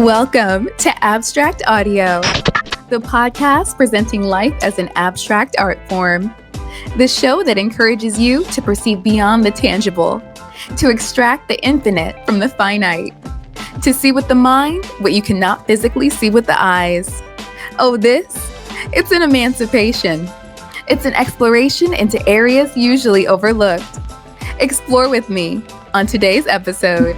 Welcome to Abstract Audio, the podcast presenting life as an abstract art form. The show that encourages you to perceive beyond the tangible, to extract the infinite from the finite, to see with the mind what you cannot physically see with the eyes. Oh, it's an emancipation. It's an exploration into areas usually overlooked. Explore with me on today's episode.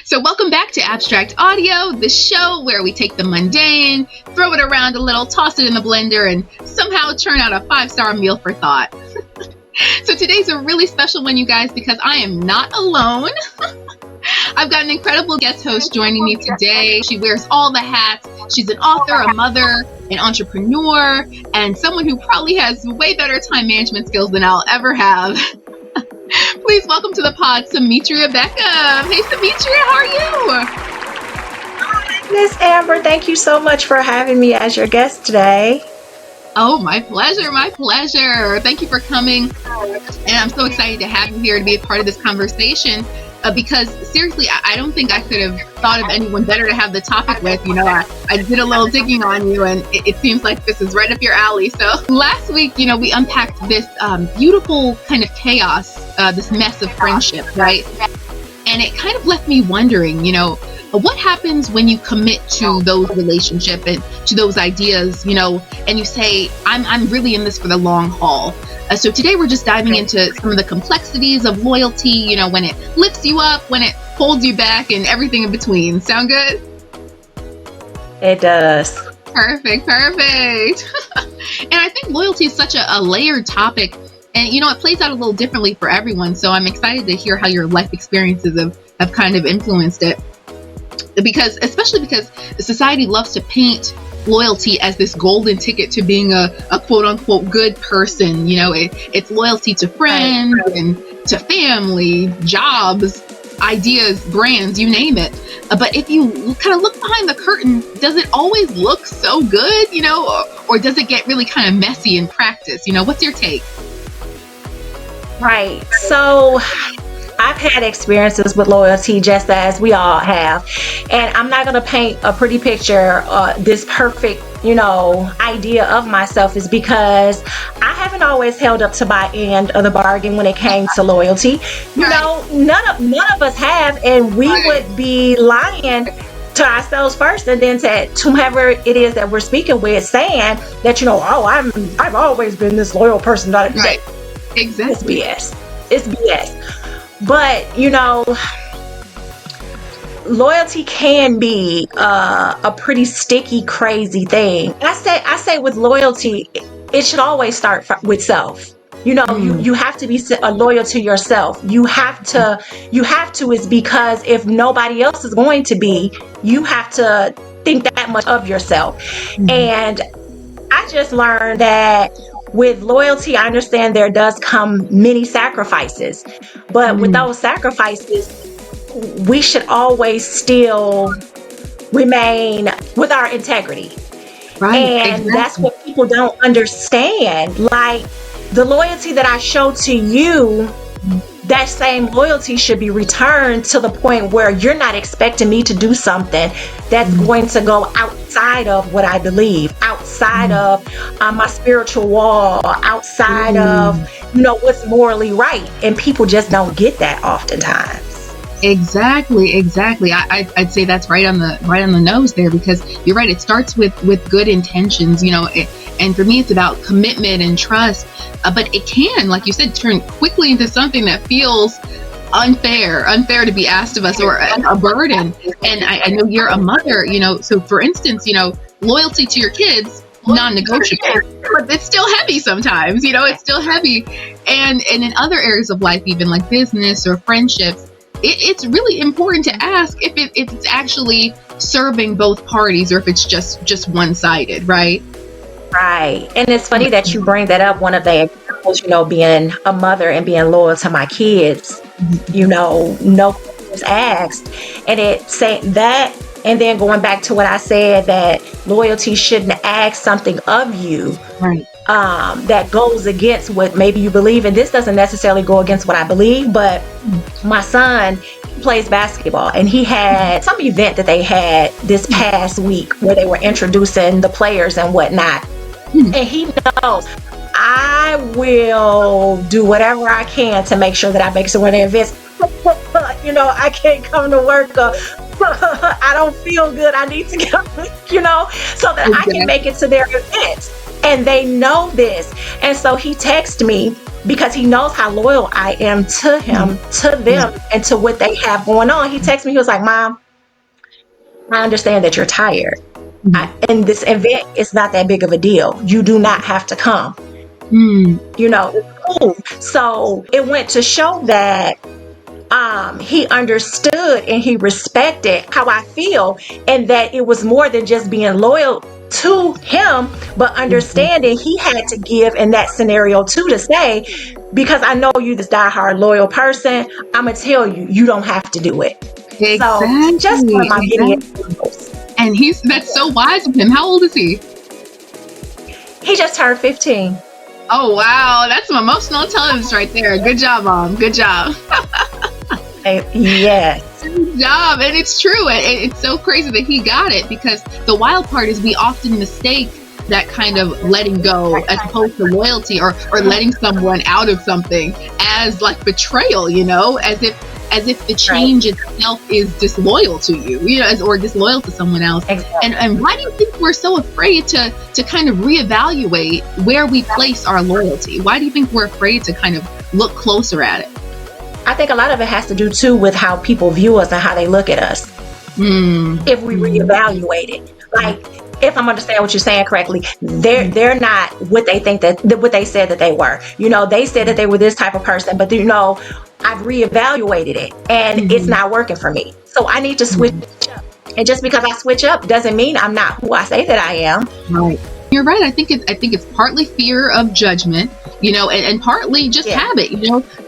So welcome back to Abstract Audio, the show where we take the mundane, throw it around a little, toss it in the blender, and somehow churn out a 5-star meal for thought. So today's a really special one, you guys, because I am not alone. I've got an incredible guest host joining me today. She wears all the hats. She's an author, a mother, an entrepreneur, and someone who probably has way better time management skills than I'll ever have. Please welcome to the pod, Samitria Beckham. Hey, Samitria, how are you? Hi, Miss Amber. Thank you so much for having me as your guest today. Oh, my pleasure, my pleasure. Thank you for coming. And I'm so excited to have you here to be a part of this conversation because seriously, I don't think I could have thought of anyone better to have the topic with. You know, I did a little digging on you and it seems like this is right up your alley. So last week, we unpacked this beautiful kind of chaos, this mess of friendship, right? And it kind of left me wondering, what happens when you commit to those relationships and to those ideas, and you say, I'm really in this for the long haul. So today we're just diving into some of the complexities of loyalty, when it lifts you up, when it holds you back, and everything in between. Sound good? It does. Perfect. And I think loyalty is such a layered topic. And, it plays out a little differently for everyone. So I'm excited to hear how your life experiences have kind of influenced it. Especially because society loves to paint loyalty as this golden ticket to being a quote unquote good person. It's loyalty to friends and to family, jobs, ideas, brands, you name it. But if you kind of look behind the curtain, does it always look so good, or does it get really kind of messy in practice? What's your take? Right. So I've had experiences with loyalty just as we all have. And I'm not going to paint a pretty picture, this perfect, idea of myself is because I haven't always held up to my end of the bargain when it came to loyalty. None of us have, and we would be lying to ourselves first and then to whomever it is that we're speaking with, saying that, I've always been this loyal person. Right. Exactly. It's BS. But, loyalty can be a pretty sticky, crazy thing. I say with loyalty, it should always start with self. You have to be loyal to yourself. You have to is because if nobody else is going to be, you have to think that much of yourself. Mm-hmm. And I just learned that with loyalty, I understand there does come many sacrifices, but with those sacrifices, we should always still remain with our integrity. Right. And exactly. That's what people don't understand. Like the loyalty that I show to you, that same loyalty should be returned to the point where you're not expecting me to do something that's going to go outside of what I believe, outside of my spiritual wall, outside of, what's morally right. And people just don't get that oftentimes. Exactly. I'd say that's right on the nose there, because you're right. It starts with good intentions, and for me, it's about commitment and trust. But it can, like you said, turn quickly into something that feels unfair to be asked of us, or a burden. And I know you're a mother, so for instance, loyalty to your kids, non-negotiable, but it's still heavy sometimes, it's still heavy. And in other areas of life, even like business or friendships, it's really important to ask if it's actually serving both parties or if it's just one-sided, right? Right. And it's funny that you bring that up. One of the knows, being a mother and being loyal to my kids, no questions asked. And it say that, and then going back to what I said, that loyalty shouldn't ask something of you. Right. That goes against what maybe you believe. And this doesn't necessarily go against what I believe, but my son plays basketball, and he had some event that they had this past week where they were introducing the players and whatnot. And he knows I will do whatever I can to make sure that I make some of the events. I can't come to work. I don't feel good. I need to go, so that I can make it to their events. And they know this. And so he texted me because he knows how loyal I am to him, to them, and to what they have going on. He texted me. He was like, Mom, I understand that you're tired. And this event is not that big of a deal. You do not have to come. It's cool. So it went to show that he understood and he respected how I feel, and that it was more than just being loyal to him, but understanding he had to give in that scenario too, to say, because I know you this diehard loyal person, I'm gonna tell you, you don't have to do it. Exactly. So just for my video. And that's so wise of him. How old is he? He just turned 15. Oh wow, that's some emotional intelligence right there. Good job, Mom. Good job. Yes. Good job. And it's true. It's so crazy that he got it, because the wild part is we often mistake that kind of letting go as opposed to loyalty, or letting someone out of something as like betrayal, as if the change itself is disloyal to you, or disloyal to someone else. Exactly. And why do you think we're so afraid to kind of reevaluate where we place our loyalty? Why do you think we're afraid to kind of look closer at it? I think a lot of it has to do too with how people view us and how they look at us. If we reevaluate it, like, if I'm understanding what you're saying correctly, they're not what they think what they said that they were. They said that they were this type of person, but I've reevaluated it and it's not working for me. So I need to switch up. And just because I switch up doesn't mean I'm not who I say that I am. Right. You're right. I think it's partly fear of judgment, and partly just habit,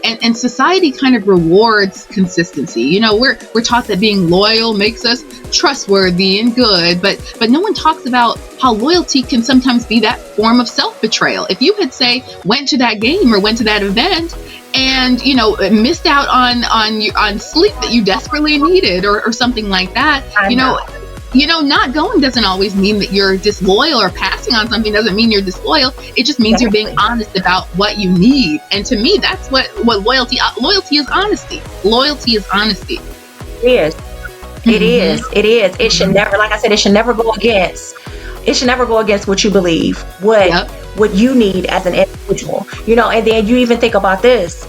and society kind of rewards consistency. We're taught that being loyal makes us trustworthy and good, but no one talks about how loyalty can sometimes be that form of self-betrayal. If you had, say, went to that game or went to that event and missed out on sleep that you desperately needed, or something like that, not going doesn't always mean that you're disloyal, or passing on something doesn't mean you're disloyal. It just means you're being honest about what you need. And to me, that's what loyalty is. Honesty. Loyalty is honesty. It is. It is. It should never, like I said, it should never go against what you believe, what you need as an individual, and then you even think about this.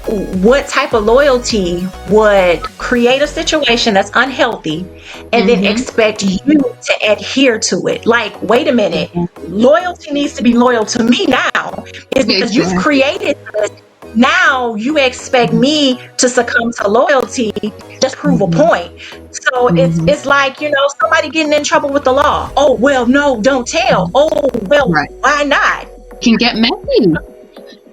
What type of loyalty would create a situation that's unhealthy and then expect you to adhere to it? Like, wait a minute, loyalty needs to be loyal to me now. It's because you've created this. Now you expect me to succumb to loyalty, just prove a point. So it's like, somebody getting in trouble with the law. Oh, well, no, don't tell. Oh, well, why not? Can get messy.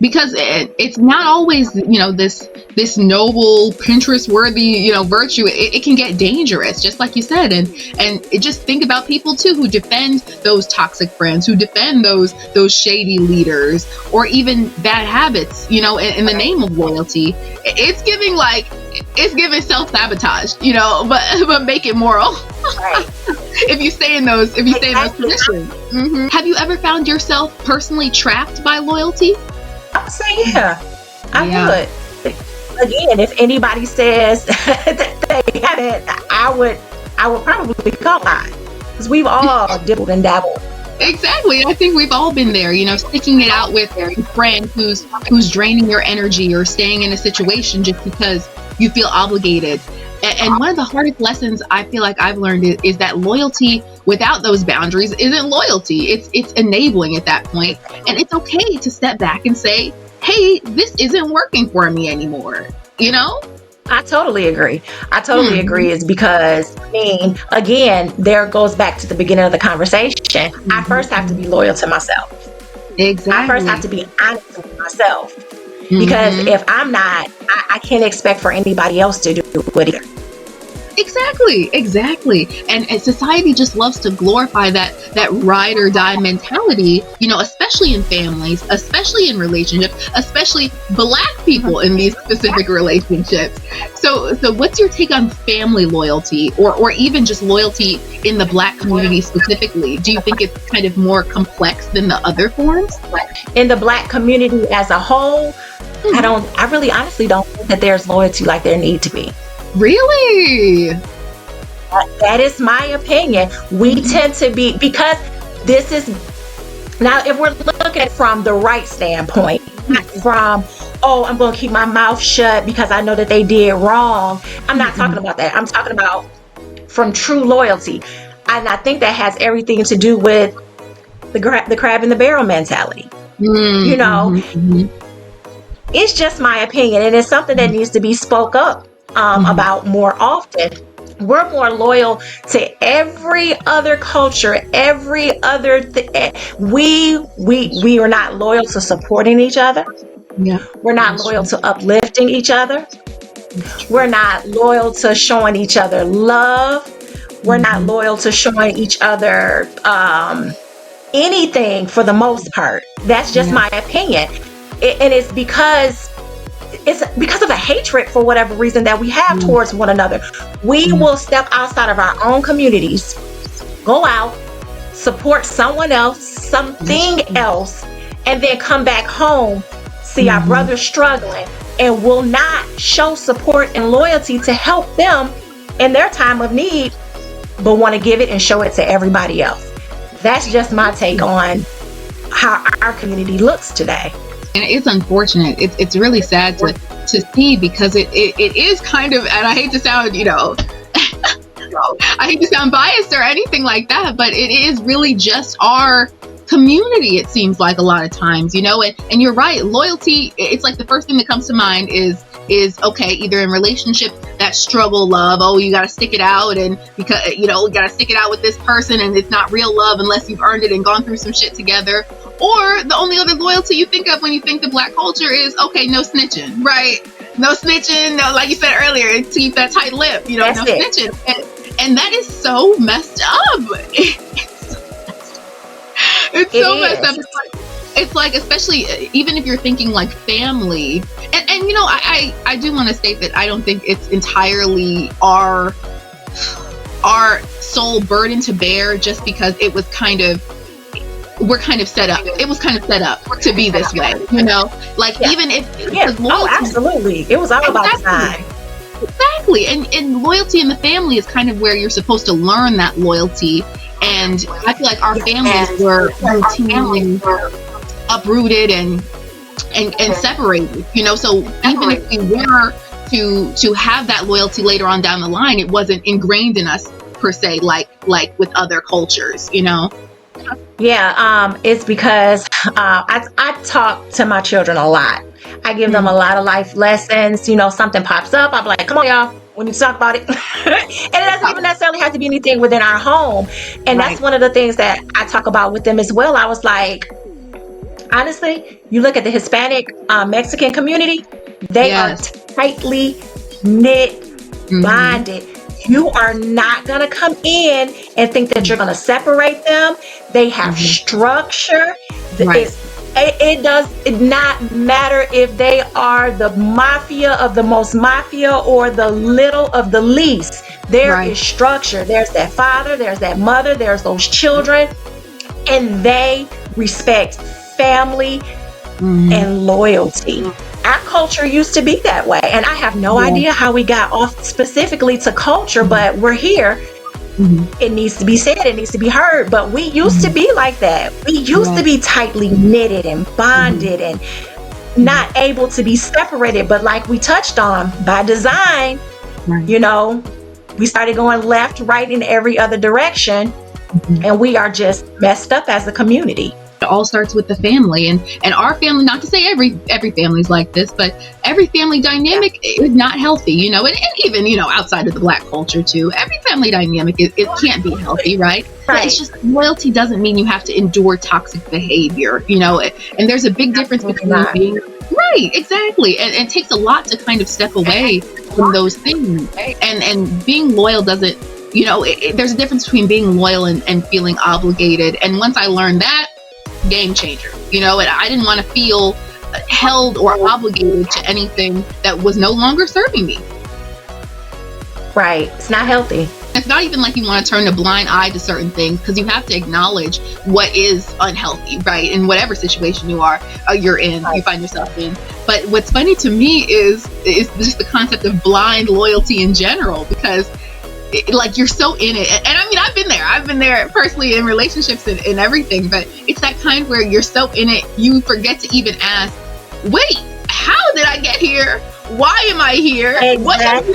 Because it's not always, this noble, Pinterest-worthy, virtue. It can get dangerous, just like you said. And just think about people too who defend those toxic friends, who defend those shady leaders, or even bad habits, in the name of loyalty. It's giving self-sabotage, but make it moral. Right. if you stay in those positions. Have you ever found yourself personally trapped by loyalty? I would say, I would. Again, if anybody says that they haven't, I would probably call out, because we've all dibbled and dabbled. Exactly. I think we've all been there, sticking it out with a friend who's draining your energy, or staying in a situation just because you feel obligated. And one of the hardest lessons I feel like I've learned is that loyalty without those boundaries isn't loyalty. It's enabling at that point. And it's okay to step back and say, hey, this isn't working for me anymore. I totally agree. Is because, again, there goes back to the beginning of the conversation. I first have to be loyal to myself. I first have Exactly. to be honest with myself. Because Hmm. if I'm not, I can't expect for anybody else to do it either. Exactly. And society just loves to glorify that ride or die mentality, especially in families, especially in relationships, especially Black people in these specific relationships. So what's your take on family loyalty, or even just loyalty in the Black community specifically? Do you think it's kind of more complex than the other forms? In the Black community as a whole, Mhm. I really honestly don't think that there's loyalty like there need to be. Really? That is my opinion. We Mhm. tend to be, because this is, now if we're looking at it from the right standpoint, not from, oh, I'm going to keep my mouth shut because I know that they did wrong. I'm not talking about that. I'm talking about from true loyalty. And I think that has everything to do with the crab in the barrel mentality. You know, Mm-hmm. it's just my opinion, and it's something that needs to be spoke up about more often. We're more loyal to every other culture, every other we are not loyal to supporting each other. Yeah, We're not that's loyal true. to uplifting each other. That's true. We're not loyal to showing each other love. We're not Hmm. loyal to showing each other anything for the most part. That's just Yeah. my opinion. And it's because of a hatred for whatever reason that we have Yeah. towards one another. We Yeah. will step outside of our own communities, go out, support someone else, That's something true. else, and then come back home, see our Hmm. brothers struggling, and will not show support and loyalty to help them in their time of need, but want to give it and show it to everybody else. That's just my take on how our community looks today. And it's unfortunate. It's really sad to see, because it is kind of, and I hate to sound, I hate to sound biased or anything like that, but it is really just our community, it seems like a lot of times, and you're right, loyalty, it's like the first thing that comes to mind is okay, either in relationship, that struggle love, oh, you got to stick it out, and because you got to stick it out with this person, and it's not real love unless you've earned it and gone through some shit together. Or the only other loyalty you think of when you think the Black culture is, okay, no snitching, right? No snitching, no, like you said earlier, to keep that tight lip, no That's it. snitching. And that is so messed up. It's It so messed up. is. It's like, especially even if you're thinking like family, and I do want to state that I don't think it's entirely our sole burden to bear, just because it was kind of, we're kind of set up. It was kind of set up to be this way, like, Yeah. even if, Yeah. because Oh, loyalty, absolutely. It was all about exactly. design. Exactly. And loyalty in the family is kind of where you're supposed to learn that loyalty. And I feel like our families were routinely uprooted and separated, so even if we were to have that loyalty later on down the line, it wasn't ingrained in us per se, like with other cultures. Yeah, it's because I talk to my children a lot. I give them a Mm. lot of life lessons. Something pops up, I'm like, come on, y'all, we need to talk about it. And it doesn't even necessarily have to be anything within our home. And Right. that's one of the things that I talk about with them as well. I was like, honestly, you look at the Hispanic Mexican community, they are Yes. tightly knit, Hmm. bonded. You are not going to come in and think that you're going to separate them. They have structure. Right. It does not matter if they are the mafia of the most mafia or the little of the least. There Right. is structure. There's that father, there's that mother, there's those children, and they respect family Mhm. and loyalty. Our culture used to be that way, and I have no Yeah. idea how we got off specifically to culture, but we're here. Mhm. It needs to be said, it needs to be heard, but we used to be like that. We used to be tightly knitted and bonded and not able to be separated, but like we touched on, by design, Right. we started going left, right, in every other direction, and we are just messed up as a community. It all starts with the family, and our family, not to say every family's like this, but every family dynamic is not healthy, and even, outside of the Black culture too, every family dynamic it can't be healthy, right? But it's just, loyalty doesn't mean you have to endure toxic behavior, and there's a big difference between being right, exactly, and it takes a lot to kind of step away from those things, and being loyal doesn't, there's a difference between being loyal and feeling obligated. And once I learned that, game changer, and I didn't want to feel held or obligated to anything that was no longer serving me. Right. It's not healthy. It's not even like you want to turn a blind eye to certain things, because you have to acknowledge what is unhealthy, right? In whatever situation you're in, you find yourself in. But what's funny to me is just the concept of blind loyalty in general, because like you're so in it, and I mean, I've been there personally in relationships and everything, but it's that kind where you're so in it, you forget to even ask, wait, how did I get here? Why am I here? Exactly.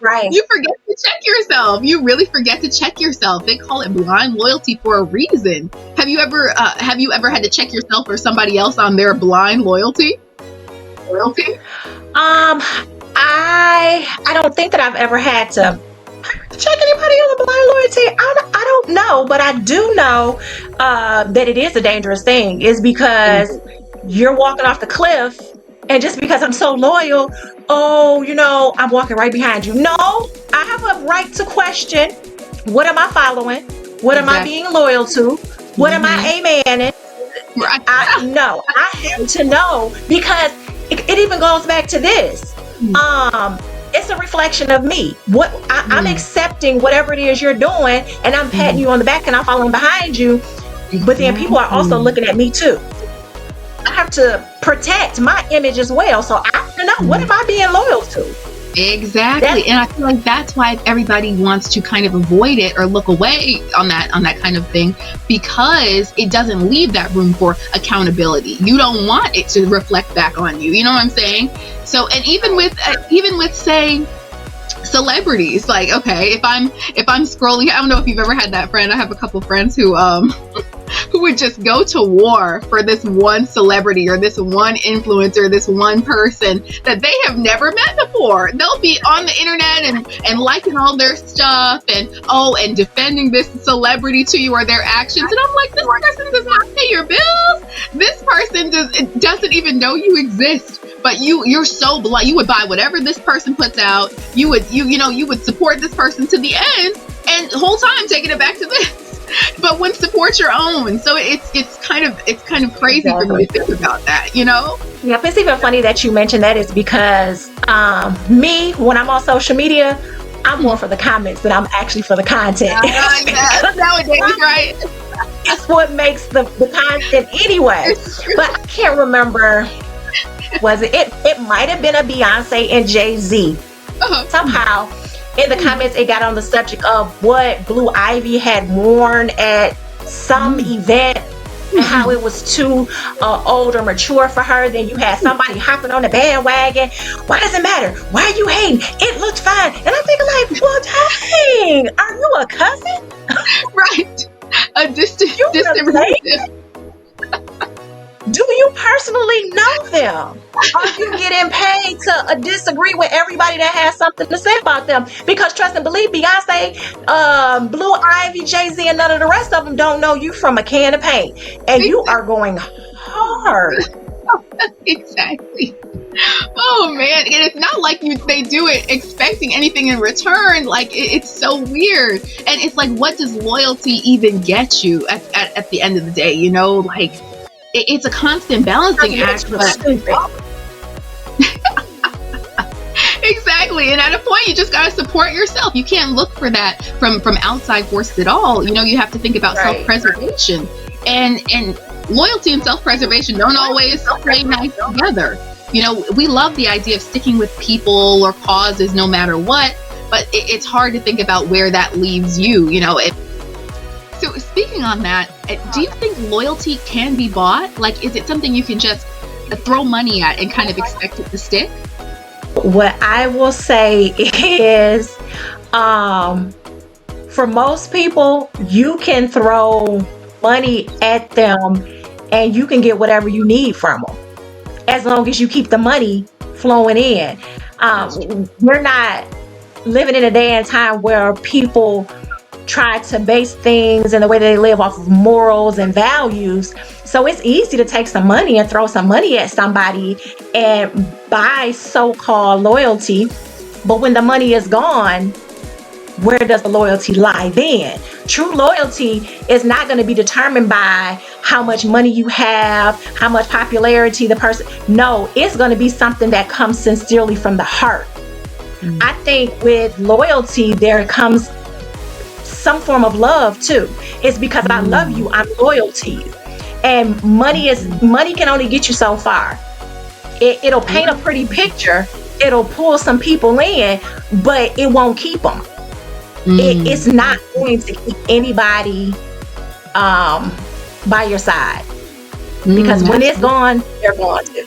Right. You forget to check yourself. You really forget to check yourself. They call it blind loyalty for a reason. Have you ever had to check yourself or somebody else on their blind loyalty? I don't think that I've ever had to check anybody on the blind loyalty. I don't know, but I do know that it is a dangerous thing. Is because you're walking off the cliff, and just because I'm so loyal, I'm walking right behind you. No, I have a right to question. What am I following? What am I being loyal to? What am I amening? Right. I have to know, because it even goes back to this. It's a reflection of me. I'm accepting whatever it is you're doing, and I'm patting you on the back, and I'm following behind you. But then people are also looking at me too. I have to protect my image as well. So I have to know, what am I being loyal to? Exactly. And I feel like that's why everybody wants to kind of avoid it or look away on that kind of thing, because it doesn't leave that room for accountability. You don't want it to reflect back on you. You know what I'm saying? So, and even with say celebrities, like, okay, if I'm scrolling, I don't know if you've ever had that friend. I have a couple friends who would just go to war for this one celebrity or this one influencer, this one person that they have never met before. They'll be on the internet and liking all their stuff and defending this celebrity to you or their actions. And I'm like, this person does not pay your bills. This person doesn't even know you exist. But you're so blind. You would buy whatever this person puts out. You would support this person to the end, and the whole time taking it back to this. But when support your own, so it's kind of crazy for me to think about that, Yep, it's even funny that you mentioned that, is because me, when I'm on social media, I'm more for the comments than I'm actually for the content. Nowadays, right? That's what makes the content anyway. But I can't remember. Was it might have been a Beyonce and Jay-Z. Somehow in the comments it got on the subject of what Blue Ivy had worn at some event, and how it was too old or mature for her. Then you had somebody hopping on the bandwagon. Why does it matter? Why are you hating? It looked fine. And I'm thinking like, well, dang, are you a cousin? Right. A distant relative. Do you personally know them? Are you getting paid to disagree with everybody that has something to say about them? Because trust and believe, Beyonce, Blue Ivy, Jay-Z, and none of the rest of them don't know you from a can of paint. And you are going hard. Exactly. Oh man, and it's not like they do it expecting anything in return. Like it's so weird, and it's like, what does loyalty even get you at the end of the day? Like. It's a constant balancing act. Exactly. And at a point, you just got to support yourself. You can't look for that from outside forces at all. You have to think about self-preservation. And loyalty and self-preservation don't always play nice together. We love the idea of sticking with people or causes no matter what, but it's hard to think about where that leaves you. So speaking on that, do you think loyalty can be bought? Like, is it something you can just throw money at and kind of expect it to stick? What I will say is, for most people, you can throw money at them and you can get whatever you need from them as long as you keep the money flowing in. We're not living in a day and time where people try to base things and the way they live off of morals and values. So it's easy to take some money and throw some money at somebody and buy so-called loyalty. But when the money is gone, where does the loyalty lie then? True loyalty is not going to be determined by how much money you have, how much popularity the person. No, it's going to be something that comes sincerely from the heart. I think with loyalty, there comes some form of love too. It's because I love you, I'm loyal to you. And money can only get you so far. It'll paint a pretty picture. It'll pull some people in, but it won't keep them. It's not going to keep anybody by your side, because when it's gone, they're gone too.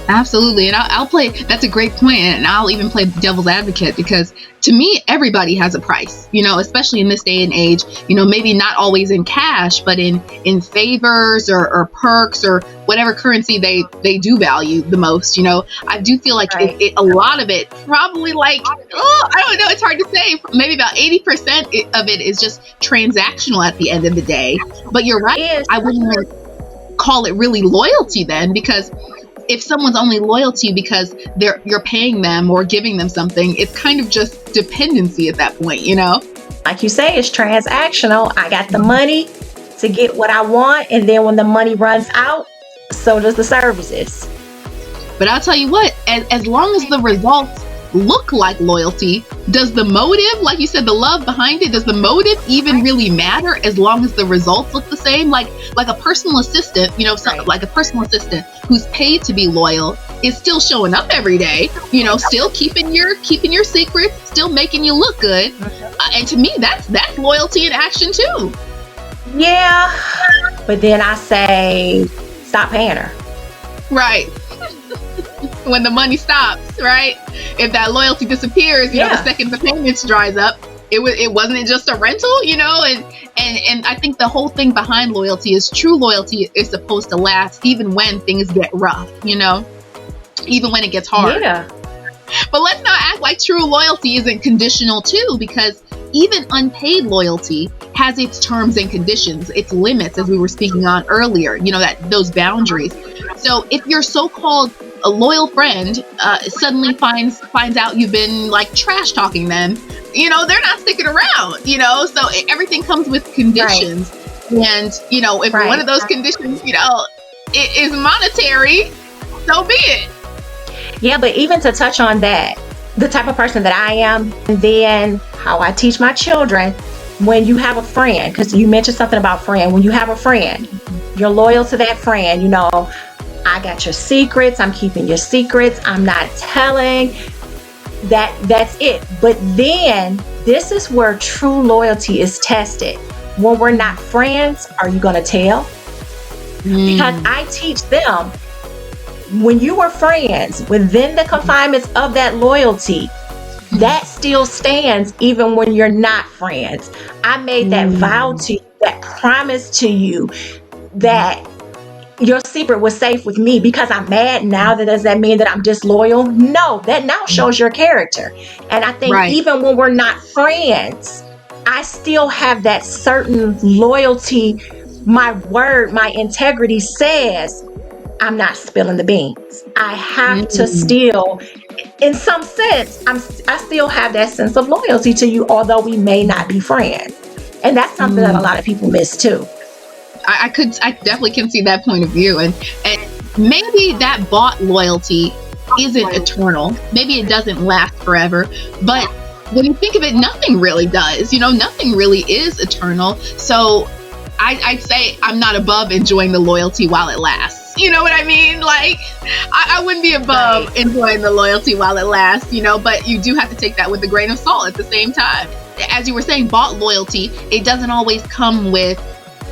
Absolutely. And I'll play, that's a great point. And I'll even play devil's advocate, because to me, everybody has a price, especially in this day and age, maybe not always in cash, but in favors or perks or whatever currency they do value the most. I do feel like Right. a lot of it probably I don't know, it's hard to say. Maybe about 80% of it is just transactional at the end of the day. But you're right. Yes. I wouldn't even call it really loyalty then, because if someone's only loyal to you because you're paying them or giving them something, it's kind of just dependency at that point, Like you say, it's transactional. I got the money to get what I want, and then when the money runs out, so does the services. But I'll tell you what, as long as the results look like loyalty, does the motive, like you said, the love behind it, does the motive even really matter as long as the results look the same? Like a personal assistant, like a personal assistant who's paid to be loyal is still showing up every day, still keeping your secrets, still making you look good. And to me, that's loyalty in action too. Yeah, but then I say, stop paying her. Right. When the money stops, right? If that loyalty disappears, the second the payments dries up, it wasn't just a rental, and I think the whole thing behind loyalty is true loyalty is supposed to last even when things get rough, even when it gets hard. Yeah. But let's not act like true loyalty isn't conditional too, because even unpaid loyalty has its terms and conditions, its limits, as we were speaking on earlier, those boundaries. So if your so-called a loyal friend suddenly finds out you've been trash talking them, they're not sticking around, so everything comes with conditions. Right. And, if one of those conditions, it is monetary, so be it. Yeah, but even to touch on that, the type of person that I am, and then how I teach my children, when you have a friend, because you mentioned something about friend, when you have a friend, you're loyal to that friend, I got your secrets, I'm keeping your secrets, I'm not telling, that's it. But then this is where true loyalty is tested. When we're not friends, are you going to tell? Because I teach them, when you were friends, within the confinements of that loyalty, that still stands even when you're not friends. I made that vow to you, that promise to you, that your secret was safe with me. Because I'm mad now, does that mean that I'm disloyal? No, that now shows your character. And I think even when we're not friends, I still have that certain loyalty. My word, my integrity says I'm not spilling the beans. I have to still, in some sense, I still have that sense of loyalty to you, although we may not be friends. And that's something that a lot of people miss too. I definitely can see that point of view. And maybe that bought loyalty isn't eternal. Maybe it doesn't last forever. But when you think of it, nothing really does. Nothing really is eternal. So I'd say I'm not above enjoying the loyalty while it lasts. You know what I mean? I wouldn't be above enjoying the loyalty while it lasts, but you do have to take that with a grain of salt at the same time. As you were saying, bought loyalty, it doesn't always come with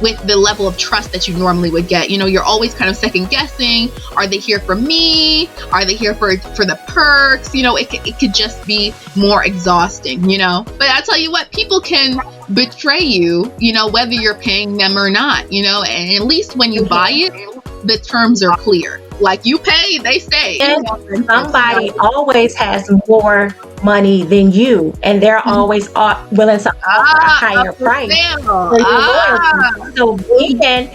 with the level of trust that you normally would get. You know, you're always kind of second guessing. Are they here for me? Are they here for the perks? You know, it could just be more exhausting, you know. But I tell you what, people can betray you, you know, whether you're paying them or not, you know, and at least when you buy it, the terms are clear. Like, you pay, they stay. And somebody always has more money than you, and they're always willing to offer a higher price for your loyalty. So then,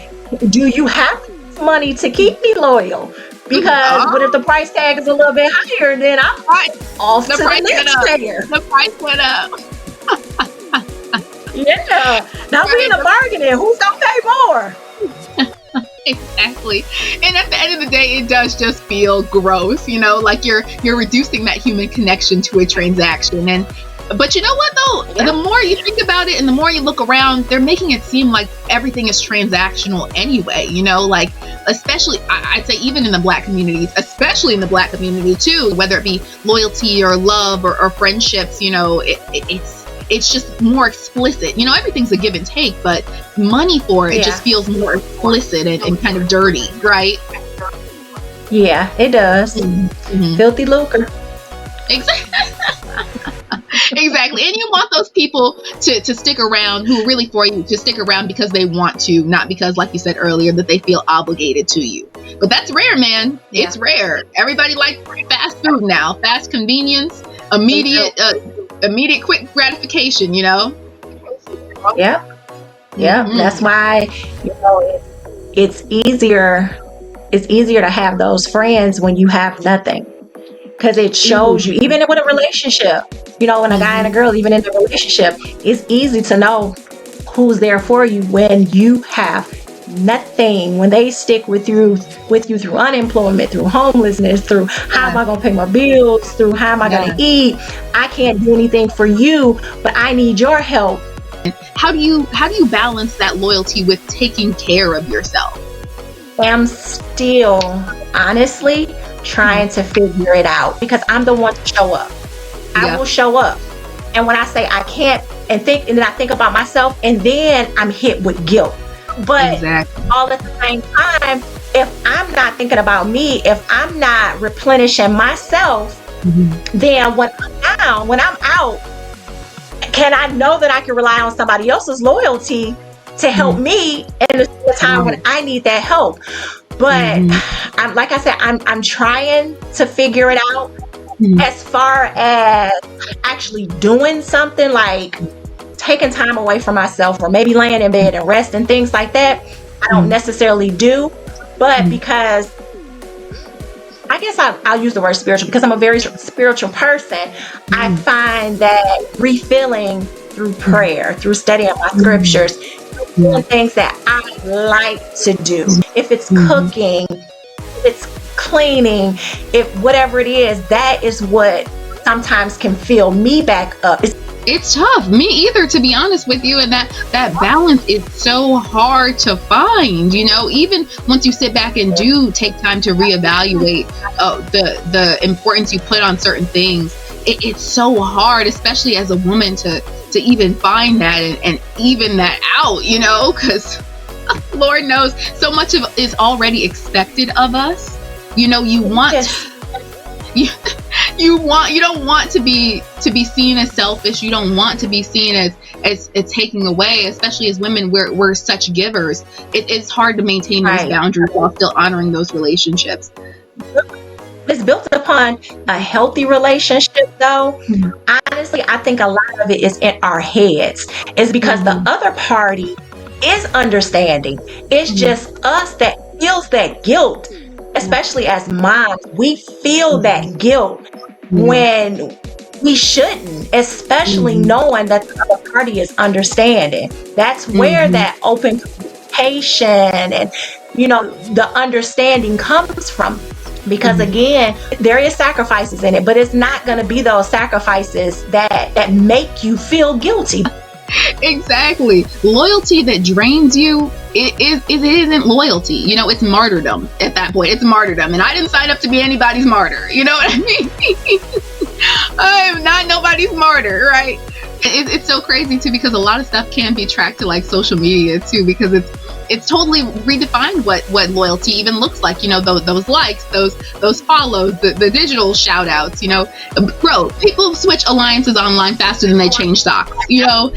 do you have money to keep me loyal? Because what if the price tag is a little bit higher, then I'm off to the next player. The price went up. Yeah. Now we're in a bargaining. Who's gonna pay more? Exactly. And at the end of the day, it does just feel gross, you know, like you're reducing that human connection to a transaction. But you know what though? Yeah. The more you think about it and the more you look around, they're making it seem like everything is transactional anyway, you know, like, especially I'd say even in the Black communities, especially in the Black community too, whether it be loyalty or love or friendships, you know, it's just more explicit. You know, everything's a give and take, but money for it just feels more explicit and kind of dirty, right? Yeah, it does. Mm-hmm. Filthy lucre. Exactly. And you want those people to stick around who are really for you, to stick around because they want to, not because, like you said earlier, that they feel obligated to you. But that's rare, man. Yeah. It's rare. Everybody likes fast food now. Fast convenience, immediate quick gratification, you know? Yeah. Yeah. Mm-hmm. That's why, you know, it's easier to have those friends when you have nothing. Because it shows you, even with a relationship, you know, when a guy and a girl, even in a relationship, it's easy to know who's there for you when you have nothing. When they stick with you through unemployment, through homelessness, through how am I going to pay my bills, through how am I going to eat. I can't do anything for you, but I need your help. How do you balance that loyalty with taking care of yourself? I'm still, honestly, trying to figure it out, because I'm the one to show up. I will show up. And when I say I can't, and then I think about myself, and then I'm hit with guilt. But all at the same time, if I'm not thinking about me, if I'm not replenishing myself, then when I'm down, when I'm out, can I know that I can rely on somebody else's loyalty to help me in the time when I need that help? But I'm, like I said, I'm trying to figure it out. As far as actually doing something like taking time away from myself, or maybe laying in bed and rest and things like that, I don't necessarily do. But because I guess I'll use the word spiritual, because I'm a very spiritual person, I find that refilling through prayer, through studying my scriptures, doing things that I like to do. If it's cooking, if it's cleaning, if whatever it is, that is what sometimes can fill me back up. It's tough. Me either, to be honest with you. And that balance is so hard to find, you know, even once you sit back and do take time to reevaluate the importance you put on certain things. It's so hard, especially as a woman, to even find that and even that out, you know, because Lord knows so much of it is already expected of us. You know, you don't want to be seen as selfish. You don't want to be seen as taking away, especially as women. We're such givers. It's hard to maintain those boundaries while still honoring those relationships. It's built upon a healthy relationship, though. Honestly, I think a lot of it is in our heads. It's because the other party is understanding. It's just us that feels that guilt. Especially as moms, we feel that guilt when we shouldn't, especially knowing that the other party is understanding. That's where that open communication and, you know, the understanding comes from. Because again, there is sacrifices in it, but it's not going to be those sacrifices that make you feel guilty. Exactly. Loyalty that drains you, it isn't loyalty. You know, it's martyrdom at that point. It's martyrdom. And I didn't sign up to be anybody's martyr. You know what I mean? I am not nobody's martyr. harder, right? It's so crazy too, because a lot of stuff can be tracked to like social media too, because it's totally redefined what loyalty even looks like. You know, those likes, those follows, the digital shout outs, you know. Bro, people switch alliances online faster than they change stocks, you know.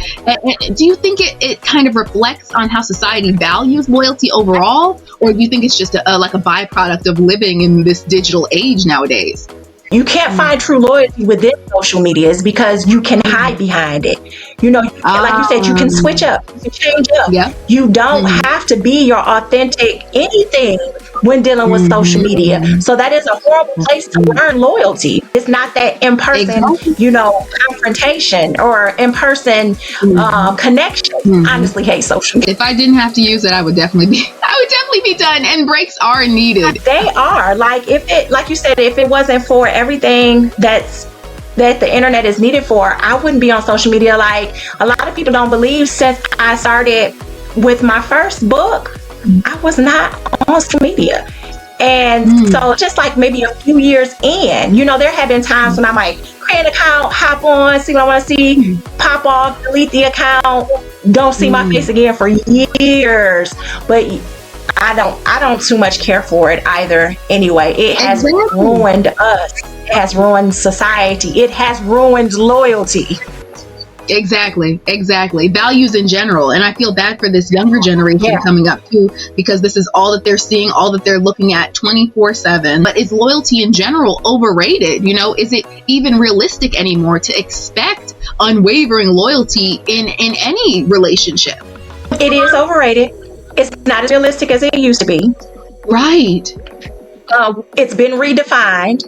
Do you think it kind of reflects on how society values loyalty overall, or do you think it's just like a byproduct of living in this digital age nowadays? You can't find true loyalty within social media, is because you can hide behind it. You know, like you said, you can switch up, you can change up. Yeah. You don't have to be your authentic anything when dealing with social media. So that is a horrible place to learn loyalty. It's not that in-person, you know, confrontation or in-person connection. I honestly hate social media. If I didn't have to use it, I would definitely be done. And breaks are needed. They are. Like you said, if it wasn't for everything that the internet is needed for, I wouldn't be on social media. Like, a lot of people don't believe, since I started with my first book, I was not on social media. And so just like maybe a few years in, you know, there have been times when I might create an account, hop on, see what I want to see, pop off, delete the account, don't see my face again for years. But I don't too much care for it either anyway. It has ruined us. It has ruined society. It has ruined loyalty. Exactly. Values in general. And I feel bad for this younger generation coming up too, because this is all that they're seeing, all that they're looking at 24/7. But is loyalty in general overrated? You know, is it even realistic anymore to expect unwavering loyalty in any relationship? It is overrated. It's not as realistic as it used to be. Right. It's been redefined.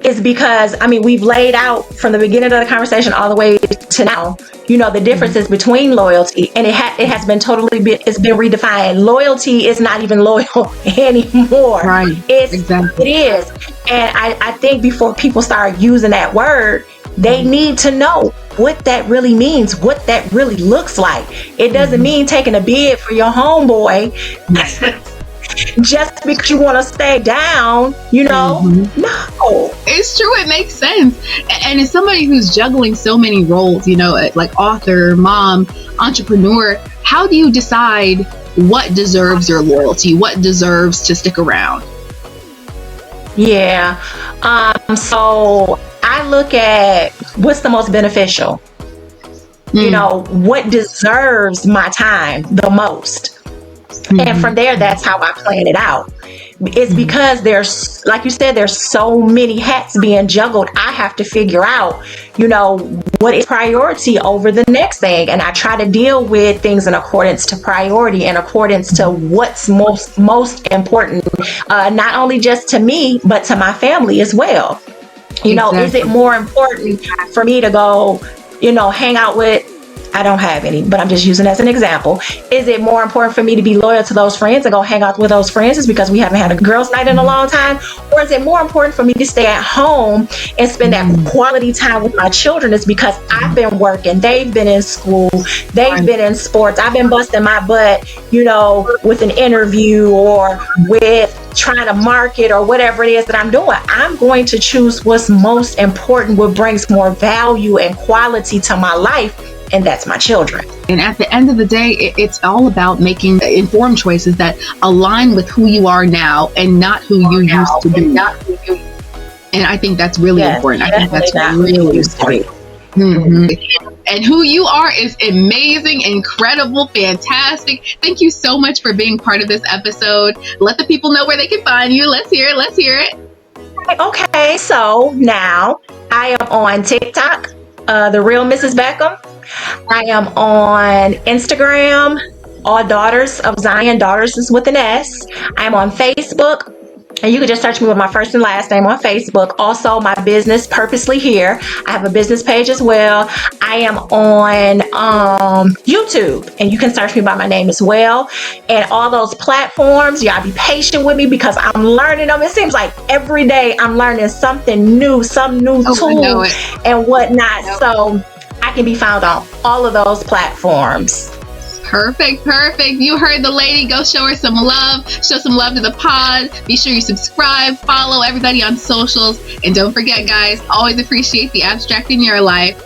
It's because, I mean, we've laid out from the beginning of the conversation all the way to now, you know, the differences between loyalty, and it has been it's been redefined. Loyalty is not even loyal anymore. Right. It is. And I think before people start using that word, they need to know what that really means, what that really looks like. It doesn't mean taking a bid for your homeboy just because you want to stay down, you know. No, it's true. It makes sense. And as somebody who's juggling so many roles, you know, like author, mom, entrepreneur, how do you decide what deserves your loyalty, what deserves to stick around? Yeah. So I look at what's the most beneficial. You know, what deserves my time the most. And from there, that's how I plan it out. It's because there's, like you said, there's so many hats being juggled. I have to figure out, you know, what is priority over the next thing. And I try to deal with things in accordance to priority, in accordance to what's most important, not only just to me, but to my family as well. You know, is it more important for me to go, you know, hang out with, I don't have any, but I'm just using as an example. Is it more important for me to be loyal to those friends and go hang out with those friends is because we haven't had a girls' night in a long time? Or is it more important for me to stay at home and spend that quality time with my children is because I've been working, they've been in school, they've been in sports, I've been busting my butt, you know, with an interview or with trying to market or whatever it is that I'm doing. I'm going to choose what's most important, what brings more value and quality to my life. And that's my children. And at the end of the day, it's all about making informed choices that align with who you are now and not who you used to be. And I think that's really important. I think that's really used to be. And who you are is amazing, incredible, fantastic. Thank you so much for being part of this episode. Let the people know where they can find you. Let's hear it. Okay, so now I am on TikTok, The Real Mrs. Beckham. I am on Instagram, All Daughters of Zion. Daughters is with an S. I'm on Facebook, and you can just search me with my first and last name on Facebook. Also, my business, Purposely Here. I have a business page as well. I am on YouTube, and you can search me by my name as well. And all those platforms, y'all be patient with me because I'm learning them. It seems like every day I'm learning something new, some new tool and whatnot. So I can be found on all of those platforms. Perfect. You heard the lady. Go show her some love. Show some love to the pod. Be sure you subscribe, follow everybody on socials. And don't forget, guys, always appreciate the abstract in your life.